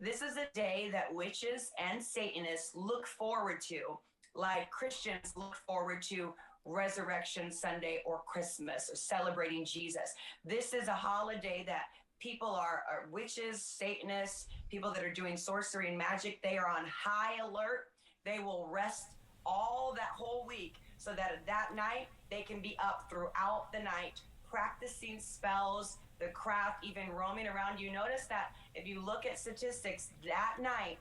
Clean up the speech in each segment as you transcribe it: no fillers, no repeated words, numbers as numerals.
This is a day that witches and Satanists look forward to, like Christians look forward to Resurrection Sunday or Christmas or celebrating Jesus. This is a holiday that people are witches, Satanists, people that are doing sorcery and magic. They are on high alert. They will rest all that whole week so that that night they can be up throughout the night practicing spells, the craft, even roaming around. You notice that if you look at statistics that night,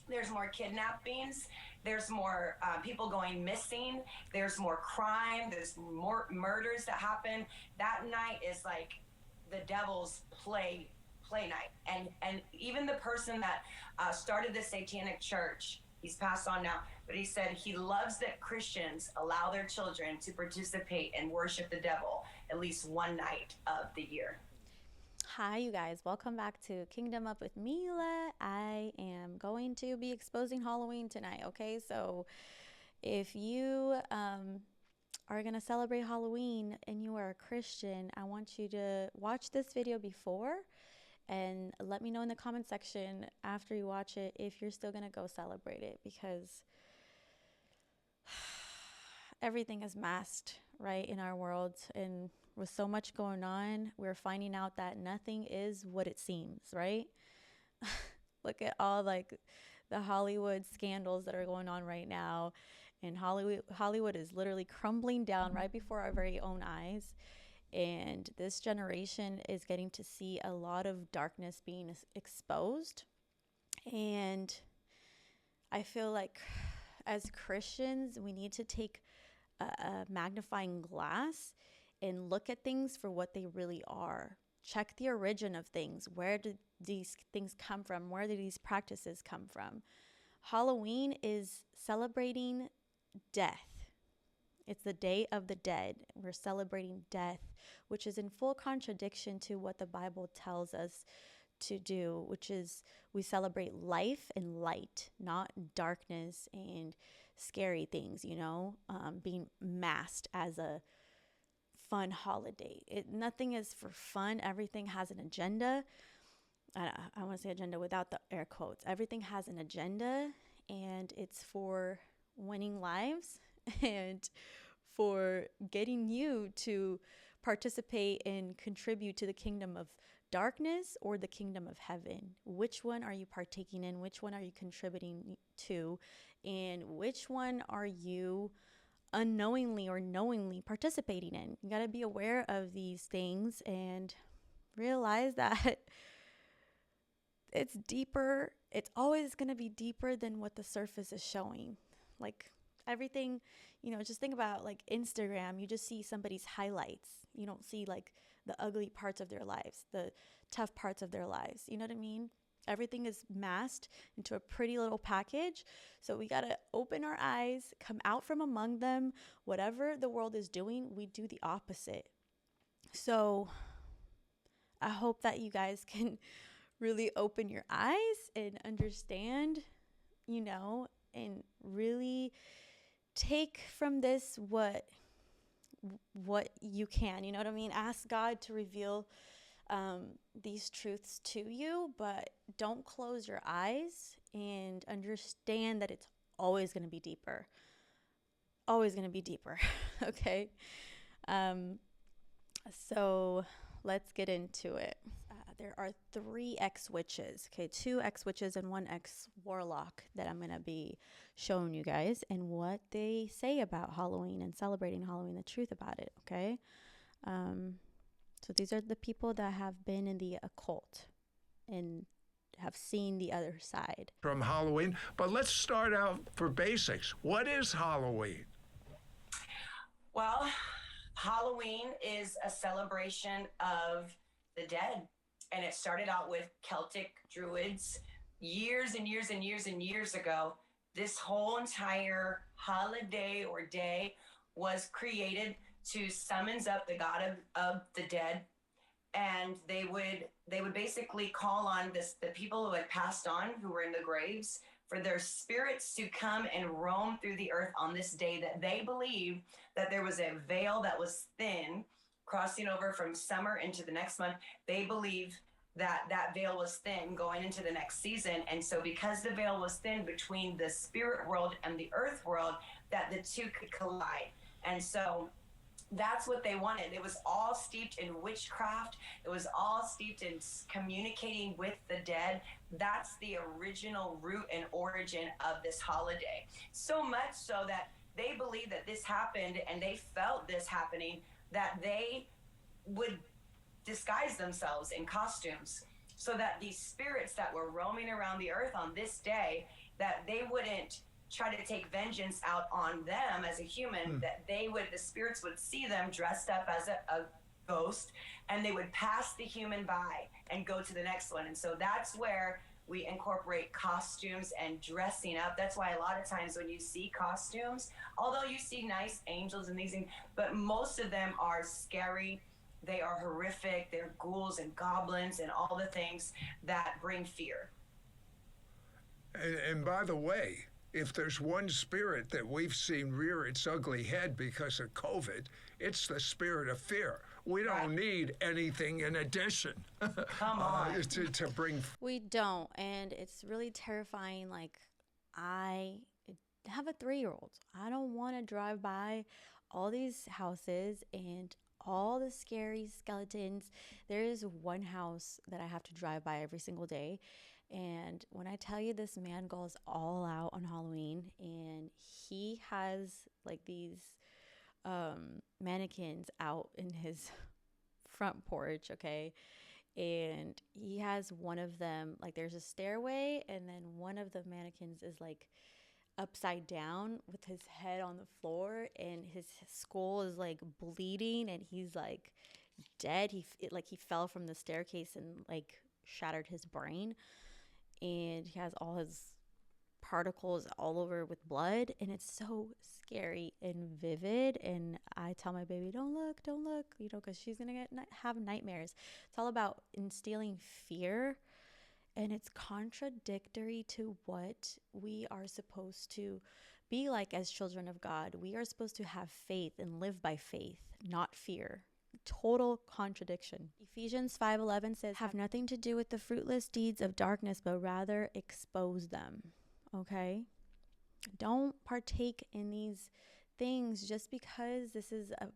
there's more kidnappings, there's more people going missing, there's more crime, there's more murders that happen. That night is like the devil's play night. And even the person that started the Satanic Church, he's passed on now, but he said he loves that Christians allow their children to participate and worship the devil at least one night of the year. Hi, you guys. Welcome back to Kingdom Up with Mila. I am going to be exposing Halloween tonight, okay? So if you are going to celebrate Halloween and you are a Christian, I want you to watch this video before and let me know in the comment section after you watch it if you're still going to go celebrate it, because everything is masked, right, in our world. And with so much going on, we're finding out that nothing is what it seems, right? Look at all like the Hollywood scandals that are going on right now. And Hollywood is literally crumbling down right before our very own eyes. And this generation is getting to see a lot of darkness being exposed. And I feel like as Christians, we need to take a magnifying glass and look at things for what they really are. Check the origin of things. Where did these things come from? Where did these practices come from? Halloween is celebrating death. It's the Day of the Dead. We're celebrating death, which is in full contradiction to what the Bible tells us to do, which is we celebrate life and light, not darkness and scary things, being masked as a fun holiday. Nothing is for fun. Everything has an agenda. I want to say agenda without the air quotes. Everything has an agenda, and it's for winning lives and for getting you to participate and contribute to the kingdom of darkness or the kingdom of heaven. Which one are you partaking in? Which one are you contributing to? And which one are you unknowingly or knowingly participating in? You got to be aware of these things and realize that it's deeper. It's always going to be deeper than what the surface is showing. Like everything, just think about like Instagram. You just see somebody's highlights. You don't see like the ugly parts of their lives, the tough parts of their lives. You know what I mean? Everything is masked into a pretty little package. So we got to open our eyes, come out from among them. Whatever the world is doing, we do the opposite. So I hope that you guys can really open your eyes and understand, and really take from this what you can, you know what I mean? Ask God to reveal these truths to you, but don't close your eyes, and understand that it's always going to be deeper. Always going to be deeper. Okay. So let's get into it. There are 3 ex-witches, okay, 2 ex-witches and 1 ex-warlock that I'm going to be showing you guys and what they say about Halloween and celebrating Halloween, the truth about it, okay? So these are the people that have been in the occult and have seen the other side. From Halloween, but let's start out for basics. What is Halloween? Well, Halloween is a celebration of the dead. And it started out with Celtic druids years and years and years and years ago. This whole entire holiday or day was created to summons up the god of the dead. And they would basically call on the people who had passed on, who were in the graves, for their spirits to come and roam through the earth on this day, that they believed that there was a veil that was thin crossing over from summer into the next month. They believe that veil was thin going into the next season. And so because the veil was thin between the spirit world and the earth world, that the two could collide. And so that's what they wanted. It was all steeped in witchcraft. It was all steeped in communicating with the dead. That's the original root and origin of this holiday. So much so that they believed that this happened, and they felt this happening, that they would disguise themselves in costumes so that these spirits that were roaming around the earth on this day, that they wouldn't try to take vengeance out on them as a human, that the spirits would see them dressed up as a ghost, and they would pass the human by and go to the next one. And so that's where we incorporate costumes and dressing up. That's why a lot of times when you see costumes, although you see nice angels and these things, but most of them are scary. They are horrific. They're ghouls and goblins and all the things that bring fear. And by the way, if there's one spirit that we've seen rear its ugly head because of COVID, it's the spirit of fear. We don't need anything in addition Come on. to bring. We don't. And it's really terrifying. Like, I have a 3-year-old. I don't want to drive by all these houses and all the scary skeletons. There is one house that I have to drive by every single day. And when I tell you, this man goes all out on Halloween, and he has like these mannequins out in his front porch, okay? And he has one of them, like there's a stairway, and then one of the mannequins is like upside down with his head on the floor, and his skull is like bleeding, and he's like dead. He fell from the staircase and like shattered his brain. And he has all his particles all over with blood, and it's so scary and vivid. And I tell my baby, don't look, you know, because she's gonna have nightmares. It's all about instilling fear, and it's contradictory to what we are supposed to be like as children of God. We are supposed to have faith and live by faith, not fear. Total contradiction. Ephesians 5:11 says, have nothing to do with the fruitless deeds of darkness, but rather expose them. Okay? Don't partake in these things just because this is a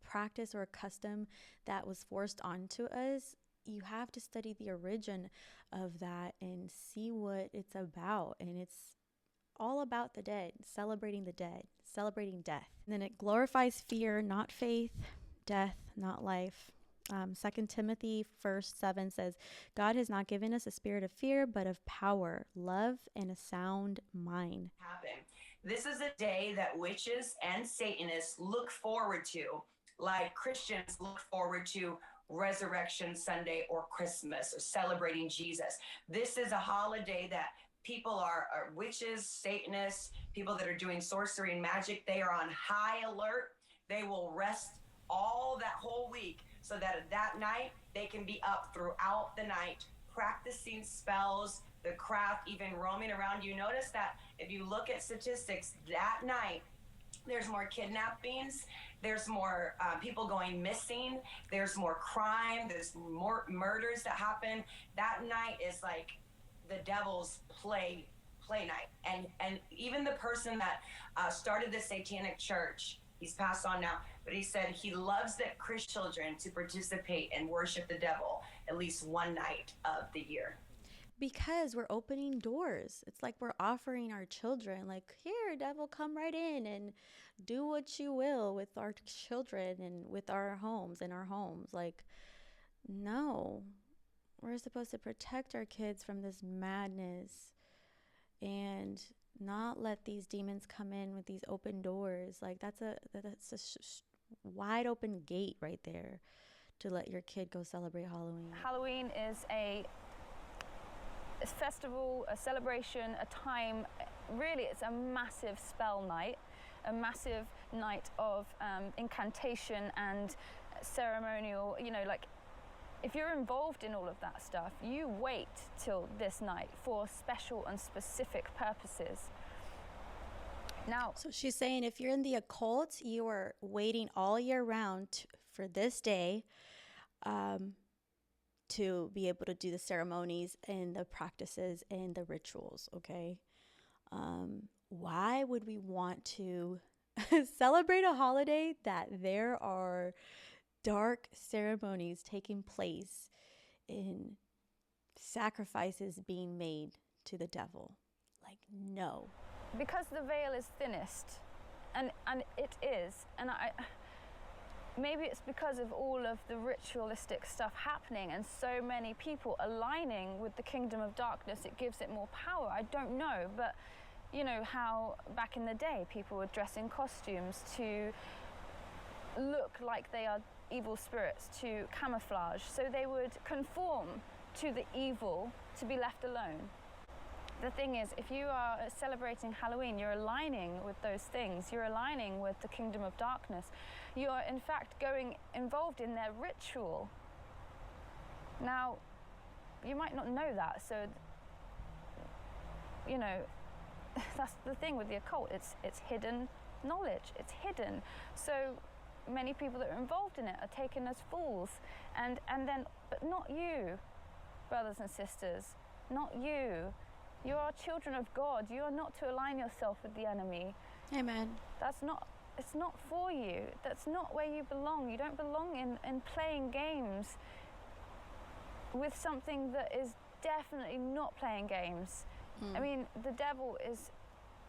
practice or a custom that was forced onto us. You have to study the origin of that and see what it's about. And it's all about the dead, celebrating death. And then it glorifies fear, not faith, death, not life. 2 Timothy 1:7 says, God has not given us a spirit of fear, but of power, love, and a sound mind. This is a day that witches and Satanists look forward to, like Christians look forward to Resurrection Sunday or Christmas or celebrating Jesus. This is a holiday that people are witches, Satanists, people that are doing sorcery and magic. They are on high alert. They will rest all that whole week so that night they can be up throughout the night practicing spells, the craft, even roaming around. You notice that if you look at statistics, that night there's more kidnappings, there's more people going missing, there's more crime, there's more murders that happen. That night is like the devil's play night. And even the person that started the Satanic Church, he's passed on now, but he said he loves the Christian children to participate and worship the devil at least one night of the year. Because we're opening doors. It's like we're offering our children, like, here, devil, come right in and do what you will with our children and with our homes and our homes. Like, no, we're supposed to protect our kids from this madness and not let these demons come in with these open doors. Like, that's a wide open gate right there to let your kid go celebrate Halloween. Halloween is a festival, a celebration, a time. Really, it's a massive spell night, a massive night of incantation and ceremonial, you know, like, if you're involved in all of that stuff, you wait till this night for special and specific purposes. Now, so she's saying if you're in the occult, you are waiting all year round for this day. to be able to do the ceremonies and the practices and the rituals, okay? Why would we want to celebrate a holiday that there are dark ceremonies taking place and sacrifices being made to the devil? Like, no. Because the veil is thinnest, and it is, and maybe it's because of all of the ritualistic stuff happening and so many people aligning with the kingdom of darkness, it gives it more power. I don't know, but you know how back in the day people would dress in costumes to look like they are evil spirits, to camouflage, so they would conform to the evil to be left alone. The thing is, if you are celebrating Halloween, you're aligning with those things. You're aligning with the kingdom of darkness. You are, in fact, involved in their ritual. Now, you might not know that, so, you know, that's the thing with the occult. It's hidden knowledge. It's hidden. So many people that are involved in it are taken as fools. And then, but not you, brothers and sisters, not you. You are children of God. You are not to align yourself with the enemy. Amen. It's not for you. That's not where you belong. You don't belong in playing games with something that is definitely not playing games. I mean, the devil is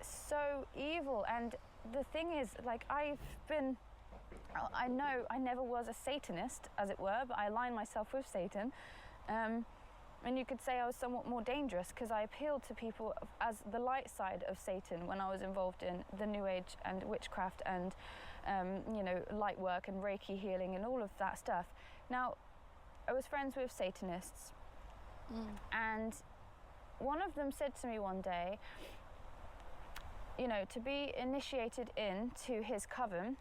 so evil. And the thing is, like, I know I never was a Satanist, as it were, but I align myself with Satan. And you could say I was somewhat more dangerous because I appealed to people as the light side of Satan when I was involved in the New Age and witchcraft and, you know, light work and Reiki healing and all of that stuff. Now, I was friends with Satanists, and one of them said to me one day, you know, to be initiated into his coven,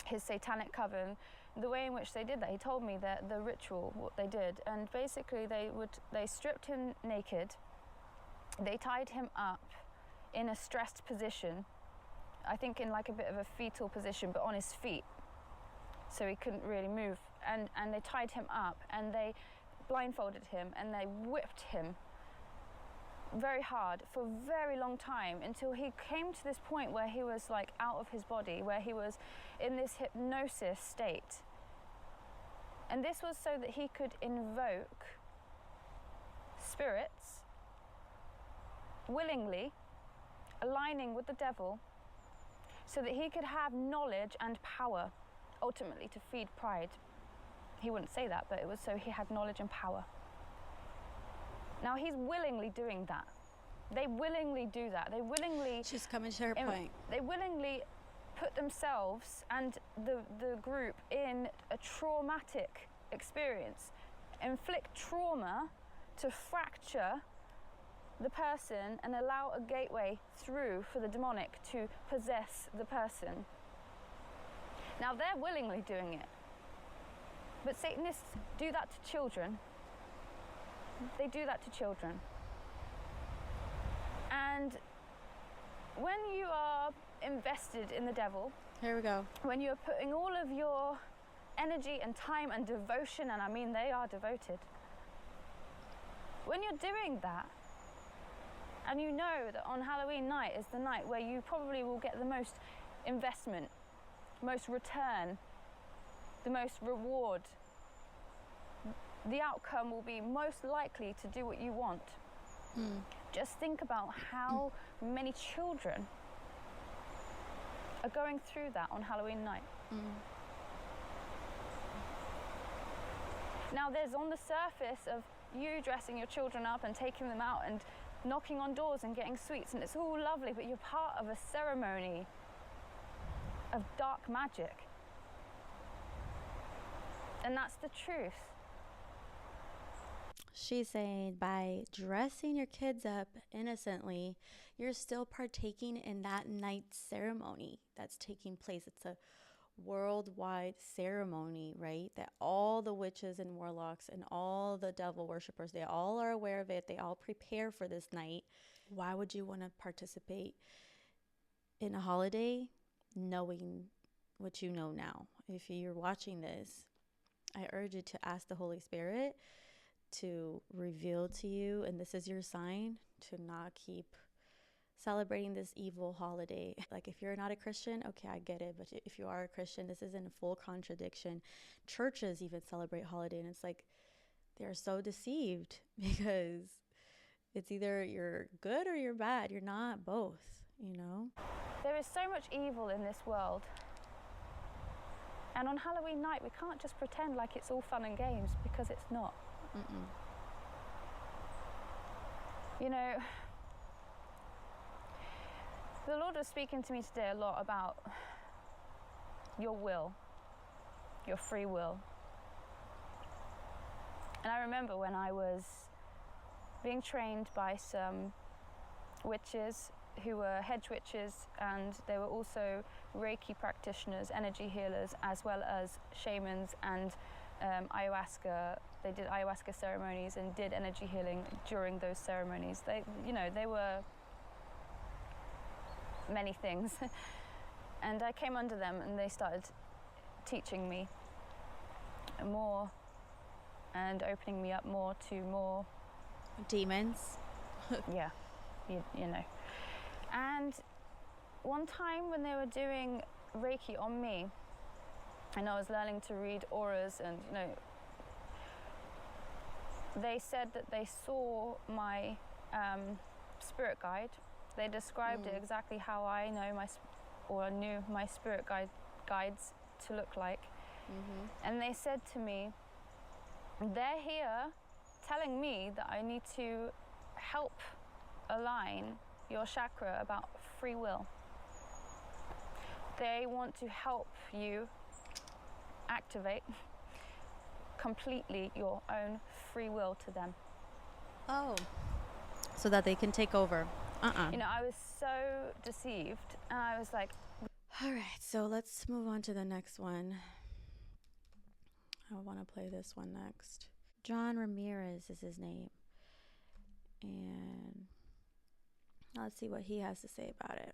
his satanic coven, the way in which they did that, he told me that the ritual, what they did, and basically they stripped him naked, they tied him up in a stressed position, I think in like a bit of a fetal position, but on his feet, so he couldn't really move, and they tied him up and they blindfolded him and they whipped him very hard for a very long time until he came to this point where he was like out of his body, where he was in this hypnosis state. And this was so that he could invoke spirits willingly, aligning with the devil, so that he could have knowledge and power, ultimately to feed pride. He wouldn't say that, but it was so he had knowledge and power. Now he's willingly doing that. They willingly do that. They willingly... She's coming to her point. They willingly put themselves and the group in a traumatic experience, inflict trauma to fracture the person and allow a gateway through for the demonic to possess the person. Now they're willingly doing it. But Satanists do that to children. They do that to children. And when you are invested in the devil, here we go. When you're putting all of your energy and time and devotion, and I mean they are devoted, when you're doing that, and you know that on Halloween night is the night where you probably will get the most investment, most return, the most reward, the outcome will be most likely to do what you want. Just think about how many children are going through that on Halloween night. Now there's on the surface of you dressing your children up and taking them out and knocking on doors and getting sweets, and it's all lovely, but you're part of a ceremony of dark magic. And that's the truth. She's saying by dressing your kids up innocently, you're still partaking in that night's ceremony that's taking place. It's a worldwide ceremony, right? That all the witches and warlocks and all the devil worshippers, they all are aware of it. They all prepare for this night. Why would you want to participate in a holiday knowing what you know now? If you're watching this, I urge you to ask the Holy Spirit to reveal to you, and this is your sign to not keep celebrating this evil holiday. Like, if you're not a Christian, okay, I get it, but if you are a Christian, this is in full contradiction. Churches even celebrate holiday, and it's like they're so deceived because it's either you're good or you're bad. You're not both, you know? There is so much evil in this world. And on Halloween night, we can't just pretend like it's all fun and games, because it's not. You know, the Lord was speaking to me today a lot about your will, your free will. And I remember when I was being trained by some witches who were hedge witches, and they were also Reiki practitioners, energy healers, as well as shamans and ayahuasca. They did ayahuasca ceremonies and did energy healing during those ceremonies. They were many things. And I came under them, and they started teaching me more and opening me up more to more demons. Yeah, you know. And one time when they were doing Reiki on me, and I was learning to read auras, and you know, they said that they saw my spirit guide. They described it exactly how I know knew my spirit guides to look like. And they said to me, they're here telling me that I need to help align your chakra about free will. They want to help you activate completely your own free will to them. Oh, so that they can take over. You know, I was so deceived, and I was like, all right, so let's move on to the next one. I want to play this one next. John Ramirez is his name. And let's see what he has to say about it.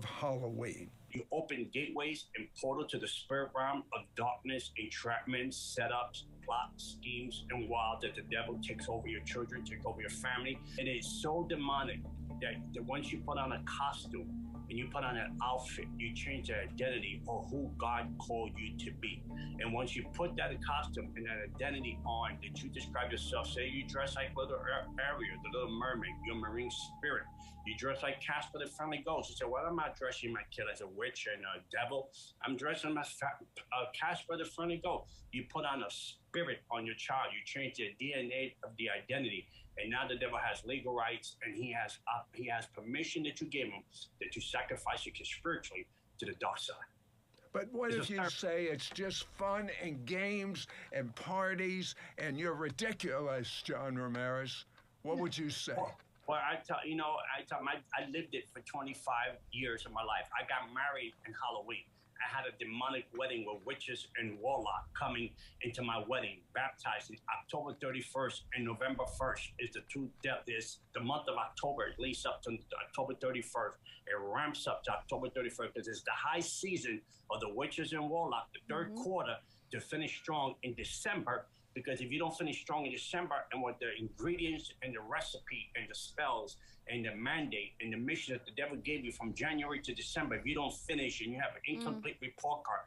Halloween. You open gateways and portal to the spirit realm of darkness, entrapments, setups, plots, schemes, and wild that the devil takes over your children, takes over your family. And it's so demonic that once you put on a costume and you put on an outfit, you change the identity or who God called you to be. And once you put that costume and that identity on, that you describe yourself, say you dress like Little Ariel, the Little Mermaid, your marine spirit. You dress like Casper the Friendly Ghost. You say, well, I'm not dressing my kid as a witch and a devil. I'm dressing as Casper the Friendly Ghost. You put on a spirit on your child. You change the DNA of the identity. And now the devil has legal rights, and he has permission that you gave him that you sacrifice your kid spiritually to the dark side. But what if you say it's just fun and games and parties and you're ridiculous, John Ramirez? What would you say? Well, I lived it for 25 years of my life. I got married in Halloween. I had a demonic wedding with witches and Warlock coming into my wedding, baptized October 31st and November 1st is the month of October. It leads up to October 31st. It ramps up to October 31st because it's the high season of the witches and Warlock, the third quarter, to finish strong in December. Because if you don't finish strong in December, and with the ingredients and the recipe and the spells and the mandate and the mission that the devil gave you from January to December, if you don't finish and you have an incomplete report card,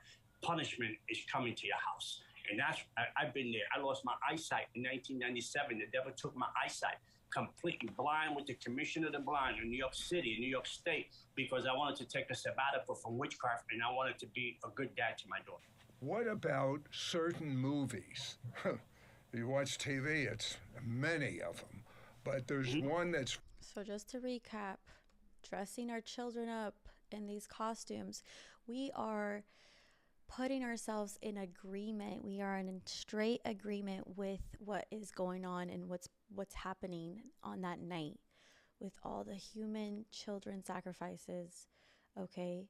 punishment is coming to your house. And I've been there. I lost my eyesight in 1997. The devil took my eyesight, completely blind, with the commission of the blind in New York City, New York State, because I wanted to take a sabbatical from witchcraft, and I wanted to be a good dad to my daughter. What about certain movies? You watch TV, it's many of them, but there's one that's... So just to recap, dressing our children up in these costumes, we are putting ourselves in agreement. We are in straight agreement with what is going on and what's happening on that night with all the human children sacrifices, okay,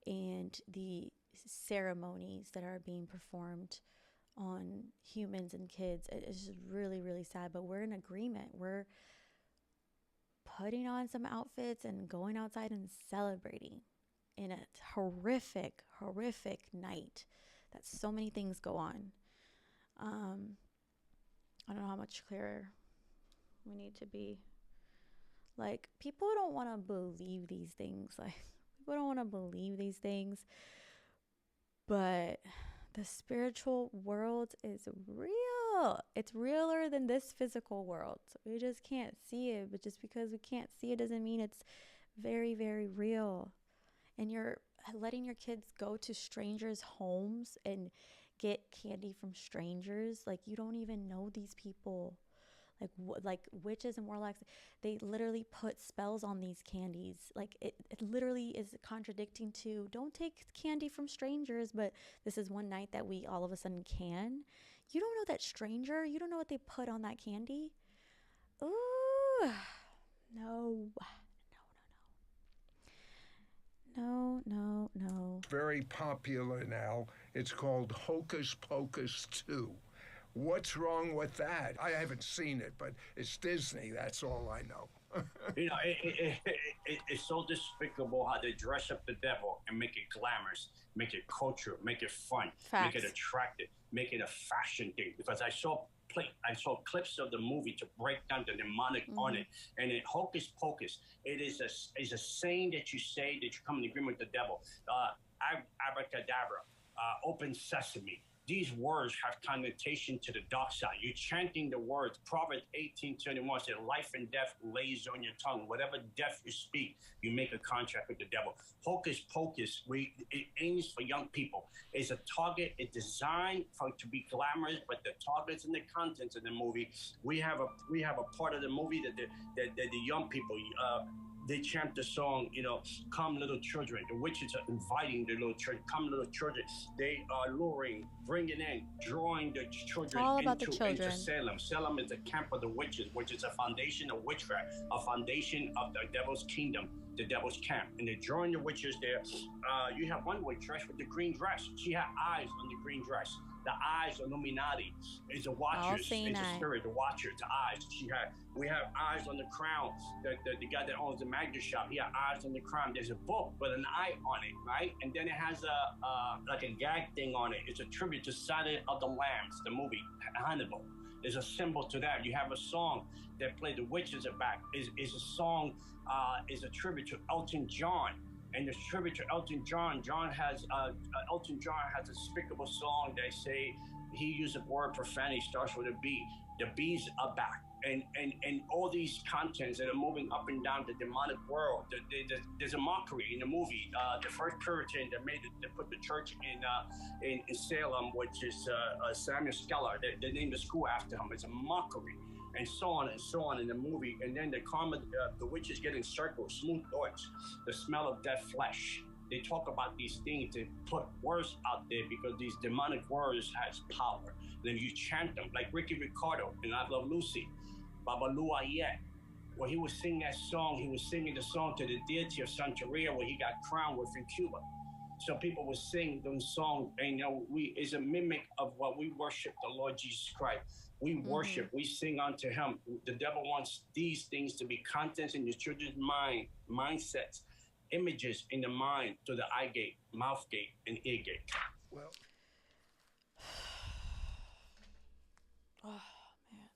and the ceremonies that are being performed on humans and kids. It's just really, really sad, but we're in agreement. We're putting on some outfits and going outside and celebrating in a horrific night that so many things go on. I don't know how much clearer we need to be. Like, people don't want to believe these things. Like, people don't want to believe these things. But the spiritual world is real. It's realer than this physical world. We just can't see it. But just because we can't see it doesn't mean it's very, very real. And you're letting your kids go to strangers' homes and get candy from strangers. Like, you don't even know these people. Like witches and warlocks, they literally put spells on these candies. Like, it literally is contradicting to, don't take candy from strangers, but this is one night that we all of a sudden can. You don't know that stranger. You don't know what they put on that candy. Ooh, no. No. Very popular now. It's called Hocus Pocus 2. What's wrong with that? I haven't seen it, but it's Disney. That's all I know. You know, it's so despicable how they dress up the devil and make it glamorous, make it cultural, make it fun, Facts. make it attractive, make it a fashion thing. Because I saw clips of the movie to break down the demonic on it. And in Hocus Pocus, it is a saying that you say that you come in agreement with the devil. Abracadabra, open sesame. These words have connotation to the dark side. You're chanting the words. Proverbs 18:21 says, life and death lays on your tongue. Whatever death you speak, you make a contract with the devil. Hocus Pocus, it aims for young people. It's a target, it's designed to be glamorous, but the targets and the contents of the movie, we have a part of the movie that the young people, they chant the song, you know, come little children. The witches are inviting the little children, come little children. They are luring, bringing in, drawing the children into Salem. Salem is the camp of the witches, which is a foundation of witchcraft, a foundation of the devil's kingdom, the devil's camp. And they're drawing the witches there. You have one witch dressed with the green dress. She had eyes on the green dress. The eyes, Illuminati, is a watcher. It's a spirit, the watcher, the eyes. We have eyes on the crown. The guy that owns the magnet shop, he had eyes on the crown. There's a book with an eye on it, right? And then it has like a gag thing on it. It's a tribute to Silence of the Lambs, the movie, Hannibal. There's a symbol to that. You have a song that played The Witches Are Back. Is a song, is a tribute to Elton John. And the tribute to Elton John, Elton John has a despicable song. They say he used the word profanity, starts with a B. The bees are back. And all these contents that are moving up and down the demonic world. There's a mockery in the movie. The first Puritan that they put the church in Salem, which is Samuel Skeller. They named the school after him. It's a mockery. And so on in the movie. And then the witches get in circles, smooth thoughts, the smell of dead flesh. They talk about these things to put words out there because these demonic words has power. Then you chant them, like Ricky Ricardo in I Love Lucy, Babalua Yet. When he was singing that song, he was singing the song to the deity of Santeria where he got crowned with in Cuba. So people would sing those songs, and you know, it's a mimic of what we worship the Lord Jesus Christ. We worship, we sing unto him. The devil wants these things to be contents in your children's mindsets, images in the mind to the eye gate, mouth gate, and ear gate. Well, oh, man.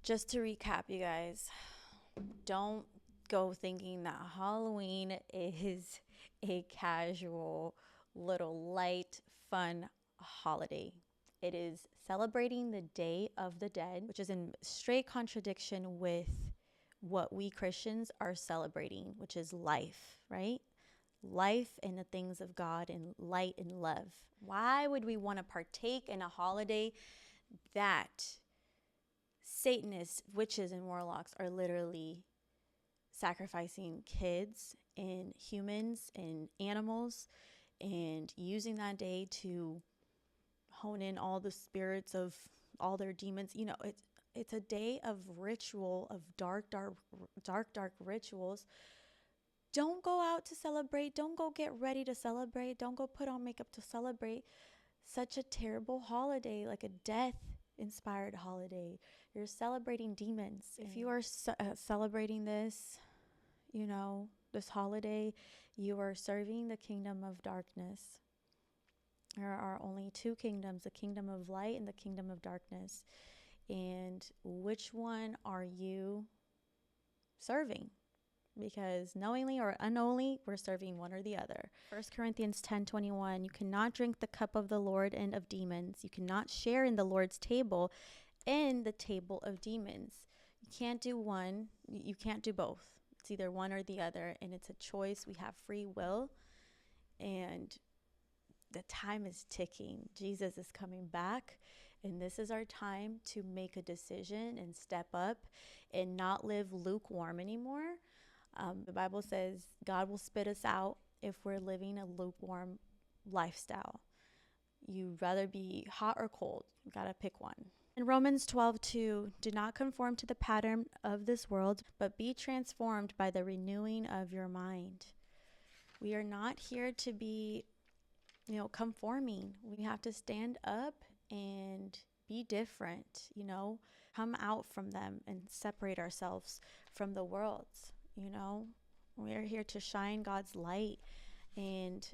Just to recap, you guys, don't go thinking that Halloween is a casual, little light, fun holiday. It is celebrating the Day of the Dead, which is in straight contradiction with what we Christians are celebrating, which is life, right? Life and the things of God and light and love. Why would we want to partake in a holiday that Satanists, witches, and warlocks are literally sacrificing kids and humans and animals and using that day to hone in all the spirits of all their demons? You know, it's a day of ritual, of dark rituals. Don't go out to celebrate. Don't go get ready to celebrate. Don't go put on makeup to celebrate such a terrible holiday, like a death-inspired holiday. You're celebrating demons. If you are celebrating this, you know, this holiday, you are serving the kingdom of darkness. There are only two kingdoms, the kingdom of light and the kingdom of darkness. And which one are you serving? Because knowingly or unknowingly, we're serving one or the other. 1 Corinthians 10:21, you cannot drink the cup of the Lord and of demons. You cannot share in the Lord's table and the table of demons. You can't do one. You can't do both. It's either one or the other, and it's a choice. We have free will, and the time is ticking. Jesus is coming back, and this is our time to make a decision and step up and not live lukewarm anymore. The Bible says God will spit us out if we're living a lukewarm lifestyle. You'd rather be hot or cold. You gotta pick one. In Romans 12:2, do not conform to the pattern of this world, but be transformed by the renewing of your mind. We are not here to be, conforming. We have to stand up and be different, come out from them and separate ourselves from the world. We're here to shine God's light and,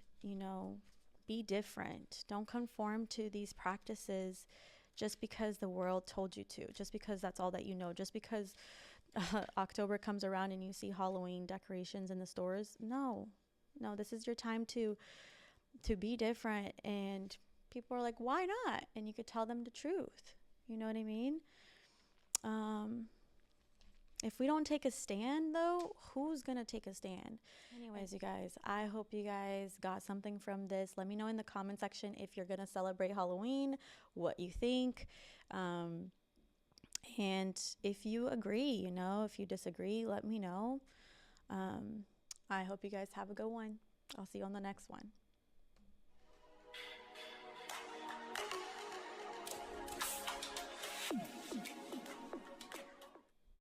be different. Don't conform to these practices just because the world told you to, just because that's all that you know, just because October comes around and you see Halloween decorations in the stores. No, this is your time to be different. And people are like, why not? And you could tell them the truth. You know what I mean? If we don't take a stand, though, who's going to take a stand? Anyways, you guys, I hope you guys got something from this. Let me know in the comment section if you're going to celebrate Halloween, what you think. And if you agree, if you disagree, let me know. I hope you guys have a good one. I'll see you on the next one.